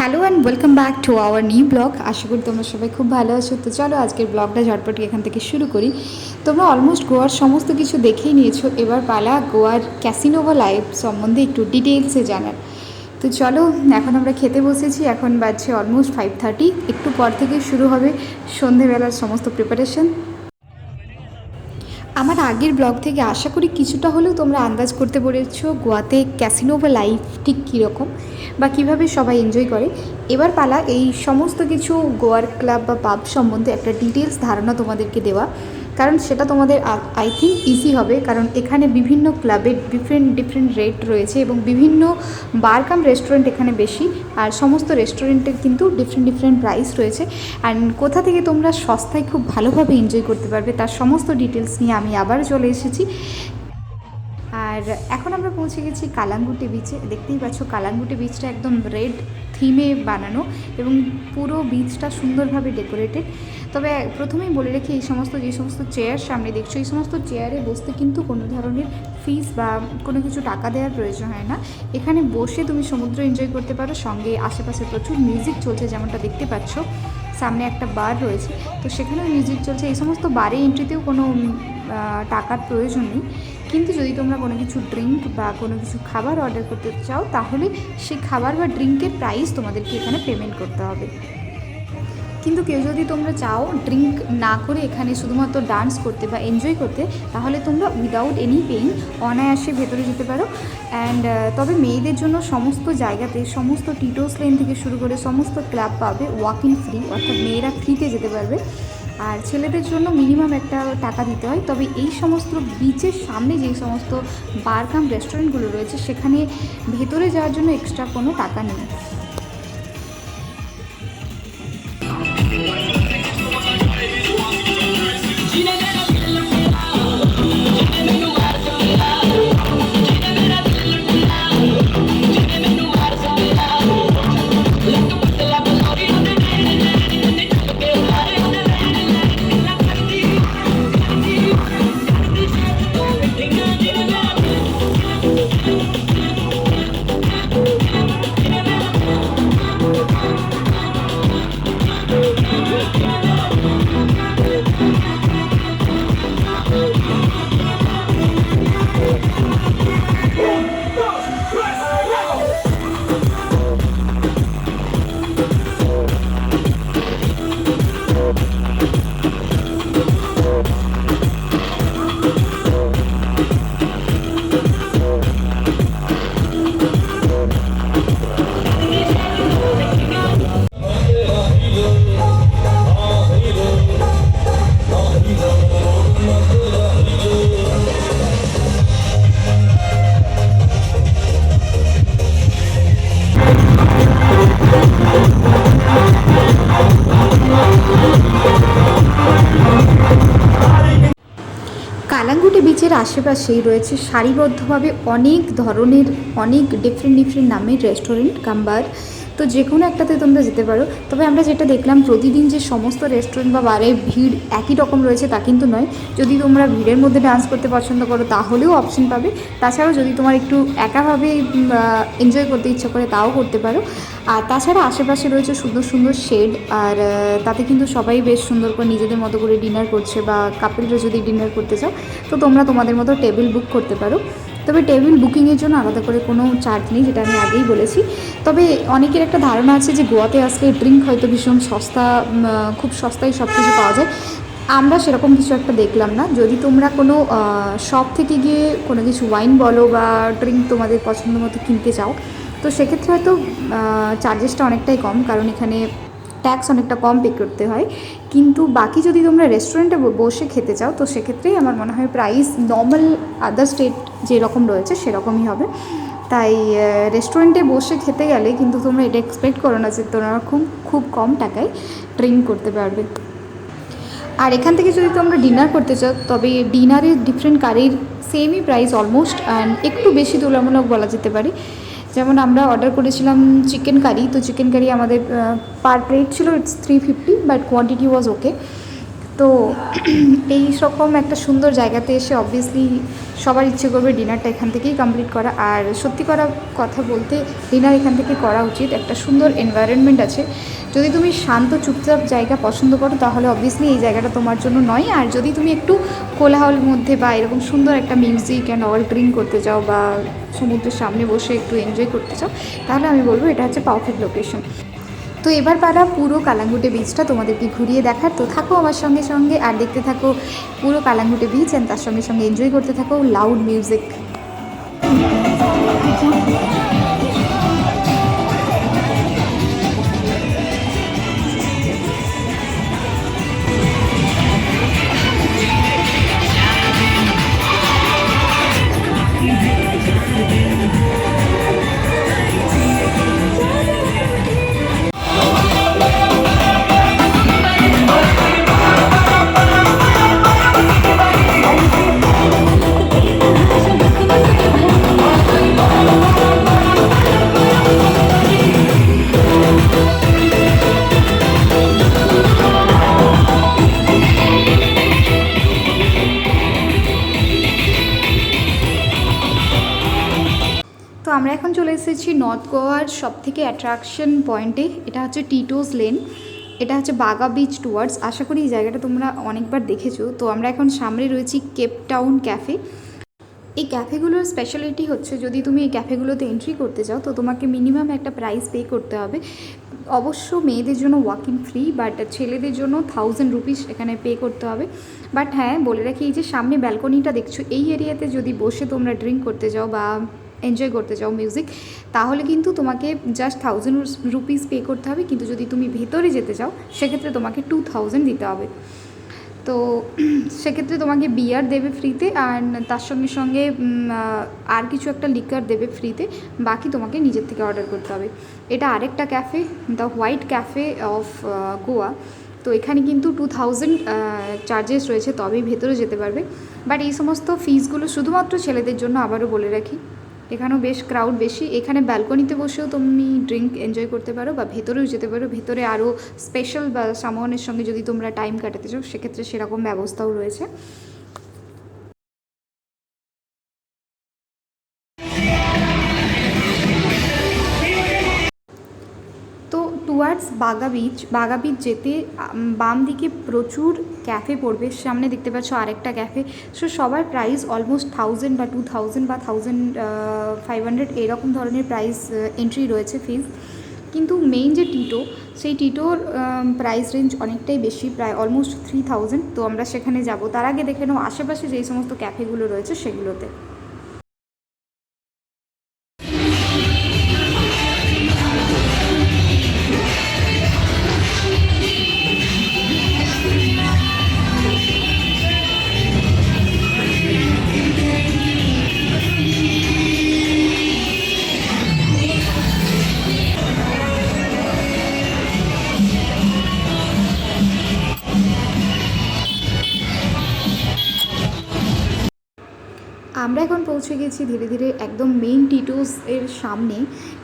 Hello and welcome back to our new blog. আশা করি তোমরা সবাই খুব ভালো আছো। তো চলো আজকের ব্লগটা ঝটপট এখান থেকে শুরু করি। তোমরা অলমোস্ট গোয়ার সমস্ত কিছু দেখেই নিয়েছো, এবার পালা গোয়ার ক্যাসিনোভা লাইফ সম্বন্ধে একটু ডিটেলসে জানার। তো চলো, এখন আমরা খেতে বসেছি, এখন বাজছে অলমোস্ট 5:30। একটু পর থেকে শুরু হবে সন্ধেবেলার সমস্ত প্রিপারেশন। আমার আগের ব্লগ থেকে আশা করি কিছুটা হলেও তোমরা আন্দাজ করতে পেরেছো গোয়াতে ক্যাসিনোভা লাইফ ঠিক কীরকম বা কীভাবে সবাই এনজয় করে। এবার পালা এই সমস্ত কিছু গোয়ার ক্লাব বা পাব সম্বন্ধে একটা ডিটেলস ধারণা তোমাদেরকে দেওয়া, কারণ সেটা তোমাদের আই থিঙ্ক ইজি হবে, কারণ এখানে বিভিন্ন ক্লাবের ডিফারেন্ট রেট রয়েছে এবং বিভিন্ন বার কাম রেস্টুরেন্ট এখানে বেশি, আর সমস্ত রেস্টুরেন্টের কিন্তু ডিফারেন্ট প্রাইস রয়েছে। অ্যান্ড কোথা থেকে তোমরা সস্তায় খুব ভালোভাবে এনজয় করতে পারবে তার সমস্ত ডিটেলস নিয়ে আমি আবার চলে এসেছি। আর এখন আমরা পৌঁছে গেছি কালাঙ্গুটি বিচে। দেখতেই পাচ্ছ কালাঙ্গুটি বিচটা একদম রেড থিমে বানানো এবং পুরো বিচটা সুন্দরভাবে ডেকোরেটেড। তবে প্রথমেই বলে রেখে যে সমস্ত চেয়ার সামনে দেখছো, এই সমস্ত চেয়ারে বসতে কিন্তু কোনো ধরনের ফিস বা কোনো কিছু টাকা দেওয়ার প্রয়োজন হয় না। এখানে বসে তুমি সমুদ্র এনজয় করতে পারো, সঙ্গে আশেপাশে প্রচুর মিউজিক চলছে যেমনটা দেখতে পাচ্ছ। সামনে একটা বার রয়েছে, তো সেখানেও মিউজিক চলছে। এই সমস্ত বারে এন্ট্রিতেও কোনো টাকার প্রয়োজন নেই, কিন্তু যদি তোমরা কোনো কিছু ড্রিঙ্ক বা কোনো কিছু খাবার অর্ডার করতে চাও তাহলে সেই খাবার বা ড্রিঙ্কের প্রাইস তোমাদেরকে এখানে পেমেন্ট করতে হবে। কিন্তু কেউ যদি তোমরা চাও ড্রিঙ্ক না করে এখানে শুধুমাত্র ডান্স করতে বা এনজয় করতে, তাহলে তোমরা উইদাউট এনি পেইন অনায়াসে ভেতরে যেতে পারো। অ্যান্ড তবে মেয়েদের জন্য সমস্ত জায়গাতে, সমস্ত টিটোস লেন থেকে শুরু করে সমস্ত ক্লাব পাবে ওয়াক ইন ফ্রি, অর্থাৎ মেয়েরা ফ্রিতে যেতে পারবে। আর ছেলেদের জন্য মিনিমাম একটা টাকা দিতে হয়। তবে এই সমস্ত বিচের সামনে যে সমস্ত বার কাম রেস্টুরেন্টগুলো রয়েছে সেখানে ভেতরে যাওয়ার জন্য এক্সট্রা কোনো টাকা নেই। কালাঙ্গুটি বিচের আশেপাশেই রয়েছে সারিবদ্ধভাবে অনেক ধরনের, অনেক ডিফারেন্ট নামের রেস্টুরেন্ট কাম্বার। তো যে কোনো একটাতে তোমরা যেতে পারো। তবে আমরা যেটা দেখলাম, প্রতিদিন যে সমস্ত রেস্টুরেন্ট বা বারে ভিড় একই রকম রয়েছে তা কিন্তু নয়। যদি তোমরা ভিড়ের মধ্যে ডান্স করতে পছন্দ করো তাহলেও অপশন পাবে। তাছাড়াও যদি তোমার একটু একাভাবে এনজয় করতে ইচ্ছা করে তাও করতে পারো। আর তাছাড়া আশেপাশে রয়েছে সুন্দর শেড, আর তাতে কিন্তু সবাই বেশ সুন্দর করে নিজেদের মতো করে ডিনার করছে, বা কাপলরা যদি ডিনার করতে চাও তো তোমরা তোমাদের মতো টেবিল বুক করতে পারো। তবে টেবিল বুকিংয়ের জন্য আলাদা করে কোনো চার্জ নেই, যেটা আমি আগেই বলেছি। তবে অনেকের একটা ধারণা আছে যে গোয়াতে আসলে ড্রিঙ্ক হয়তো ভীষণ সস্তা, খুব সস্তায় সব কিছু পাওয়া যায়। আমরা সেরকম কিছু একটা দেখলাম না। যদি তোমরা কোনো শপ থেকে গিয়ে কোনো কিছু ওয়াইন বলো বা ড্রিঙ্ক তোমাদের পছন্দ মতো কিনতে চাও, তো সেক্ষেত্রে হয়তো চার্জেসটা অনেকটাই কম, কারণ এখানে ট্যাক্স অনেকটা কম পে করতে হয়। কিন্তু বাকি যদি তোমরা রেস্টুরেন্টে বসে খেতে চাও তো সেক্ষেত্রেই আমার মনে হয় প্রাইস নর্মাল আদার স্টেট যেরকম রয়েছে সেরকমই হবে। তাই রেস্টুরেন্টে বসে খেতে গেলে কিন্তু তোমরা এটা এক্সপেক্ট করো না যে তোমরা খুব কম টাকায় ড্রিঙ্ক করতে পারবে। আর এখান থেকে যদি তোমরা ডিনার করতে চাও তবে ডিনারের ডিফারেন্ট কারির সেমই প্রাইস অলমোস্ট, অ্যান্ড একটু বেশি তুলনামূলক বলা যেতে পারে। যেমন আমরা অর্ডার করেছিলাম চিকেন কারি, তো চিকেন কারি আমাদের পার প্লেট ছিল ইটস 350, বাট কোয়ান্টিটি ওয়াজ ওকে। তো এই রকম একটা সুন্দর জায়গাতে এসে অবভিয়াসলি সবার ইচ্ছে করবে ডিনারটা এখান থেকেই কমপ্লিট করা। আর সত্যি কথা বলতে ডিনার এখান থেকে করা উচিত। একটা সুন্দর এনভায়রনমেন্ট আছে। যদি তুমি শান্ত চুপচাপ জায়গা পছন্দ করো তাহলে অবভিয়াসলি এই জায়গাটা তোমার জন্য নয়। আর যদি তুমি একটু কোলাহলের মধ্যে বা এরকম সুন্দর একটা মিউজিক অ্যান্ড অল ড্রিঙ্ক করতে চাও বা সমুদ্রের সামনে বসে একটু এনজয় করতে চাও তাহলে আমি বলবো এটা হচ্ছে পারফেক্ট লোকেশন। তো এবার পারা পুরো কালাঙ্গুটে বিচটা তোমাদেরকে ঘুরিয়ে দেখার। তো থাকো আমার সঙ্গে সঙ্গে আর দেখতে থাকো পুরো কালাঙ্গুটে বিচ অ্যান্ড তার সঙ্গে সঙ্গে এনজয় করতে থাকো লাউড মিউজিক। তো আমরা এখন চলে এসেছি নর্থ গোয়ার সবথেকে অ্যাট্রাকশন পয়েন্টে। এটা হচ্ছে টিটোস লেন, এটা হচ্ছে বাগা বিচ টুয়ার্ডস। আশা করি এই জায়গাটা তোমরা অনেকবার দেখেছো। তো আমরা এখন সামনে রয়েছি কেপ টাউন ক্যাফে। এই ক্যাফেগুলোর স্পেশালিটি হচ্ছে যদি তুমি এই ক্যাফেগুলোতে এন্ট্রি করতে চাও তো তোমাকে মিনিমাম একটা প্রাইস পে করতে হবে। অবশ্য মেয়েদের জন্য ওয়াক ইন ফ্রি, বাট ছেলেদের জন্য 1000 রুপিস এখানে পে করতে হবে। বাট হ্যাঁ বলে রাখি, এই যে সামনে ব্যালকনিটা দেখছো এই এরিয়াতে যদি বসে তোমরা ড্রিঙ্ক করতে যাও বা এনজয় করতে চাও মিউজিক তাহলে কিন্তু তোমাকে জাস্ট 1000 রুপিস পে করতে হবে। কিন্তু যদি তুমি ভেতরে যেতে চাও সেক্ষেত্রে তোমাকে 2000 দিতে হবে। তো সেক্ষেত্রে তোমাকে বিয়ার দেবে ফ্রিতে আর তার সঙ্গে সঙ্গে আর কিছু একটা লিকার দেবে ফ্রিতে, বাকি তোমাকে নিজের থেকে অর্ডার করতে হবে। এটা আরেকটা cafe, the white cafe of Goa. তো এখানে কিন্তু 2000 চার্জেস রয়েছে, তবেই ভেতরে যেতে পারবে। বাট এই সমস্ত ফিসগুলো শুধুমাত্র ছেলেদের জন্য, আবারও বলে রাখি। এখানেও বেশ ক্রাউড বেশি। এখানে ব্যালকনিতে বসেও তুমি ড্রিঙ্ক এনজয় করতে পারো বা ভেতরেও যেতে পারো। ভেতরে আরও স্পেশাল বা সামনের সঙ্গে যদি তোমরা টাইম কাটাতে চাও সেক্ষেত্রে সেরকম ব্যবস্থাও রয়েছে। তো টুয়ার্ডস বাগা বিচ যেতে বাম দিকে প্রচুর ক্যাফে পড়বে। সামনে দেখতে পাচ্ছ আরেকটা ক্যাফে। সো সবার প্রাইস অলমোস্ট 1000 বা 2000 বা 1500 এরকম ধরনের প্রাইস এন্ট্রি রয়েছে ফিজ। কিন্তু মেইন যে টিটো, সেই টিটোর প্রাইস রেঞ্জ অনেকটাই বেশি, প্রায় অলমোস্ট 3000। তো আমরা সেখানে যাব। তার আগে দেখে নাও আশেপাশে যেই সমস্ত ক্যাফেগুলো রয়েছে সেগুলোতে। আমরা এখন পৌঁছে গেছি ধীরে ধীরে একদম মেইন টিটোস এর সামনে।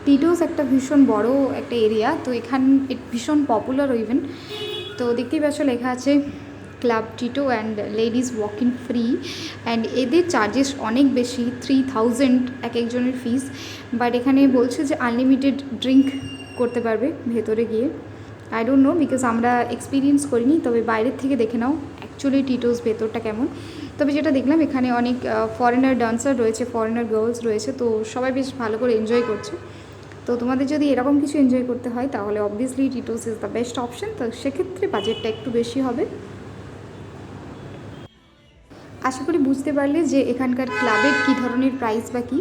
টিটোস একটা ভীষণ বড় একটা এরিয়া, তো এখান ভীষণ পপুলার ইভেন। তো দেখতেই পাচ্ছ লেখা আছে club Tito and ladies walk in free. And এদের চার্জেস অনেক বেশি, 3000 এক একজনের ফিস। বাট এখানে বলছে যে আনলিমিটেড ড্রিঙ্ক করতে পারবে ভেতরে গিয়ে। আই ডোন্ট নো, বিকজ আমরা এক্সপিরিয়েন্স করিনি। তবে বাইরের থেকে দেখে নাও অ্যাকচুয়ালি টিটোস ভেতরটা কেমন। তবে যেটা দেখলাম এখানে অনেক ফরেনার ডান্সার রয়েছে, ফরেনার গার্লস রয়েছে। তো সবাই বেশ ভালো করে এনজয় করছে। তো তোমাদের যদি এরকম কিছু এনজয় করতে হয় তাহলে obviously Tito's is the best option. তো সেক্ষেত্রে বাজেটটা একটু বেশি হবে। আশা করি বুঝতে পারলে যে এখানকার ক্লাবের কী ধরনের প্রাইস বা কী।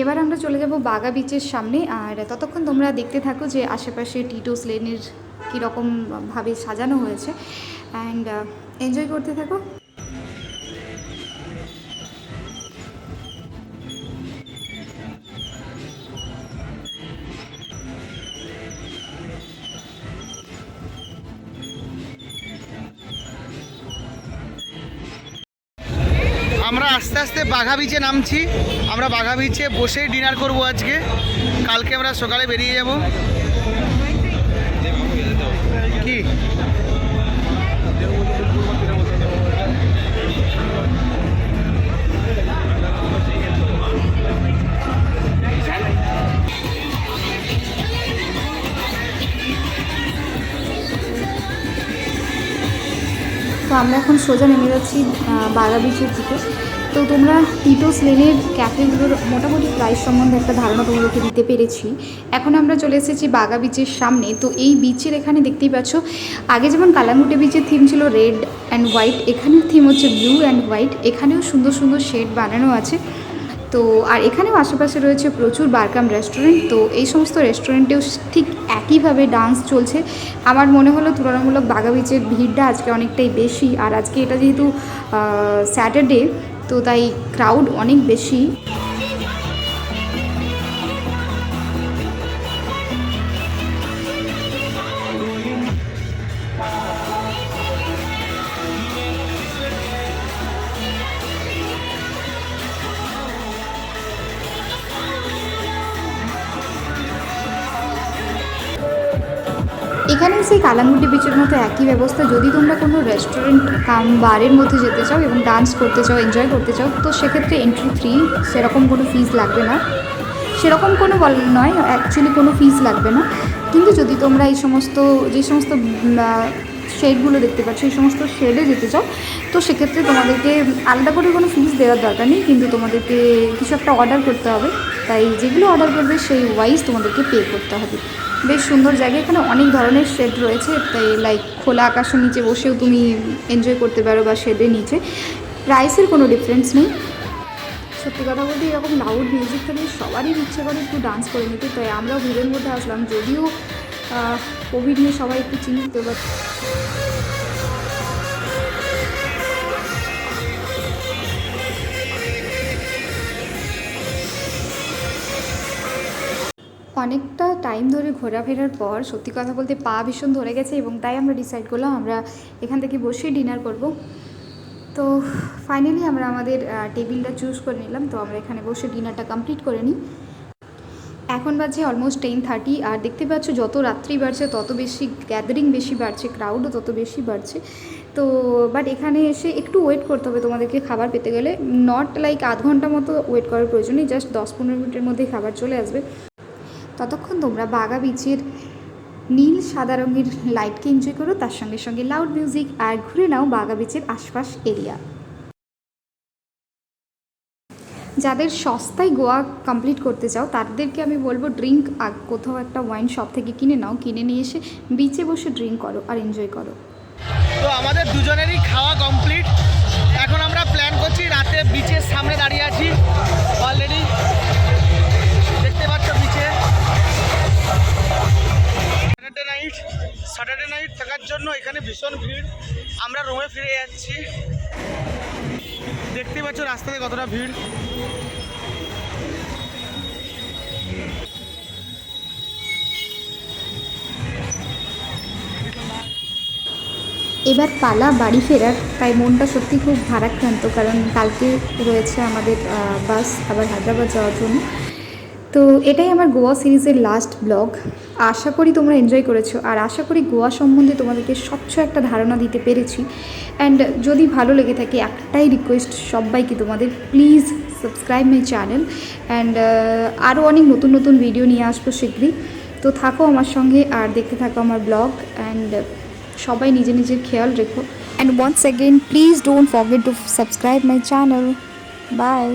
এবার আমরা চলে যাব বাগা বিচের সামনে। আর ততক্ষণ তোমরা দেখতে থাকো যে আশেপাশে টিটোস লেনের কীরকমভাবে সাজানো হয়েছে অ্যান্ড এনজয় করতে থাকো। আমরা আস্তে আস্তে বাঘা বিচে নামছি। আমরা বাঘা বিচে বসেই ডিনার করব আজকে। কালকে আমরা সকালে বেরিয়ে যাব। কি আমরা এখন সোজা নেমে যাচ্ছি বাগা বিচের দিকে। তো তোমরা টিটোস লেনের ক্যাফেগুলোর মোটামুটি প্রাইস সম্বন্ধে একটা ধারণা তোমাদেরকে দিতে পেরেছি। এখন আমরা চলে এসেছি বাগা বিচের সামনে। তো এই বিচের এখানে দেখতেই পাচ্ছ, আগে যেমন কালাঙ্গুটে বিচের থিম ছিল রেড অ্যান্ড হোয়াইট, এখানের থিম হচ্ছে ব্লু অ্যান্ড হোয়াইট। এখানেও সুন্দর সুন্দর শেড বানানো আছে। তো আর এখানেও আশেপাশে রয়েছে প্রচুর বারকাম রেস্টুরেন্ট। তো এই সমস্ত রেস্টুরেন্টেও ঠিক একইভাবে ডান্স চলছে। আমার মনে হলো তুলনামূলক বাগা বিচের ভিড়টা আজকে অনেকটাই বেশি, আর আজকে এটা যেহেতু স্যাটারডে, তো তাই ক্রাউড অনেক বেশি। এখানে সেই কালাঙ্গুটি বিচের মতো একই ব্যবস্থা। যদি তোমরা কোনো রেস্টুরেন্ট কাম বারের মধ্যে যেতে চাও এবং ডান্স করতে চাও, এনজয় করতে চাও, তো সেক্ষেত্রে এন্ট্রি ফ্রি, সেরকম কোনো ফিস লাগবে না। সেরকম কোনো নয়, অ্যাকচুয়ালি কোনো ফিস লাগবে না। কিন্তু যদি তোমরা এই সমস্ত যে সমস্ত শেডগুলো দেখতে পাচ্ছ, এই সমস্ত শেডে যেতে চাও, তো সেক্ষেত্রে তোমাদেরকে আলাদা করে কোনো ফিস দেওয়ার দরকার নেই, কিন্তু তোমাদেরকে কিছু একটা অর্ডার করতে হবে। তাই যেগুলো অর্ডার করবে সেই ওয়াইজ তোমাদেরকে পে করতে হবে। বেশ সুন্দর জায়গা, এখানে অনেক ধরনের শেড রয়েছে। তাই লাইক খোলা আকাশের নিচে বসেও তুমি এনজয় করতে পারো, বা শেডের নিচে। প্রাইসের কোনো ডিফারেন্স নেই। সত্যি কথা বলতে এরকম লাউড মিউজিক থেকে সবারই ইচ্ছে করে একটু ডান্স করে নিতে। তাই আমরাও ভিড়ের মধ্যে আসলাম, যদিও কোভিড নিয়ে সবাই একটু চিন্তিত, বাট অনেকটা টাইম ধরে ঘোরাফেরার পর সত্যি কথা বলতে পা ভীষণ ধরে গেছে, এবং তাই আমরা ডিসাইড করলাম আমরা এখান থেকে বসেই ডিনার করব। তো ফাইনালি আমরা আমাদের টেবিলটা চুজ করে নিলাম। তো আমরা এখানে বসে ডিনারটা কমপ্লিট করে নিই। এখন বাজে অলমোস্ট 10:30, আর দেখতে পাচ্ছ যত রাত্রি বাড়ছে তত বেশি গ্যাদারিং বেশি বাড়ছে, ক্রাউডও তত বেশি বাড়ছে। তো বাট এখানে এসে একটু ওয়েট করতে হবে তোমাদেরকে খাবার পেতে গেলে। নট লাইক আধ ঘন্টা মতো ওয়েট করার প্রয়োজন নেই, জাস্ট 10-15 মিনিটের মধ্যেই খাবার চলে আসবে। ততক্ষণ তোমরা বাগা বিচের নীল সাদা রঙের লাইটকে এনজয় করো, তার সঙ্গে সঙ্গে লাউড মিউজিক, আর ঘুরে নাও বাগা বিচের আশপাশ এরিয়া। যাদের সস্তায় গোয়া কমপ্লিট করতে চাও তাদেরকে আমি বলবো ড্রিঙ্ক কোথাও একটা ওয়াইন শপ থেকে কিনে নাও, কিনে নিয়ে এসে বিচে বসে ড্রিঙ্ক করো আর এনজয় করো। তো আমাদের দুজনেরই খাওয়া কমপ্লিট। এখন আমরা প্ল্যান করছি, রাতে বিচের সামনে দাঁড়িয়ে আছি অলরেডি, দেখতে পাচ্ছ বিচে। স্যাটারডে নাইট থাকার জন্য এখানে ভীষণ ভিড়। আমরা রুমে ফিরে যাচ্ছি, দেখতে পাচ্ছ রাস্তাতে কতটা ভিড়। এবার পালা বাড়ি ফেরার, তাই মনটা সত্যি খুব ভারাক্রান্ত, কারণ কালকে রয়েছে আমাদের বাস আবার হায়দ্রাবাদ যাওয়ার জন্য। তো এটাই আমার গোয়া সিরিজের লাস্ট ব্লগ। আশা করি তোমরা এনজয় করেছো, আর আশা করি গোয়া সম্বন্ধে তোমাদেরকে স্বচ্ছ একটা ধারণা দিতে পেরেছি। অ্যান্ড যদি ভালো লেগে থাকে একটাই রিকোয়েস্ট সবাইকে তোমাদের, please subscribe my channel. And আরও অনেক নতুন নতুন ভিডিও নিয়ে আসবো শীঘ্রই। তো থাকো আমার সঙ্গে আর দেখতে থাকো আমার ব্লগ। অ্যান্ড সবাই নিজের নিজের খেয়াল রেখো। And once again please don't forget to subscribe my channel. By.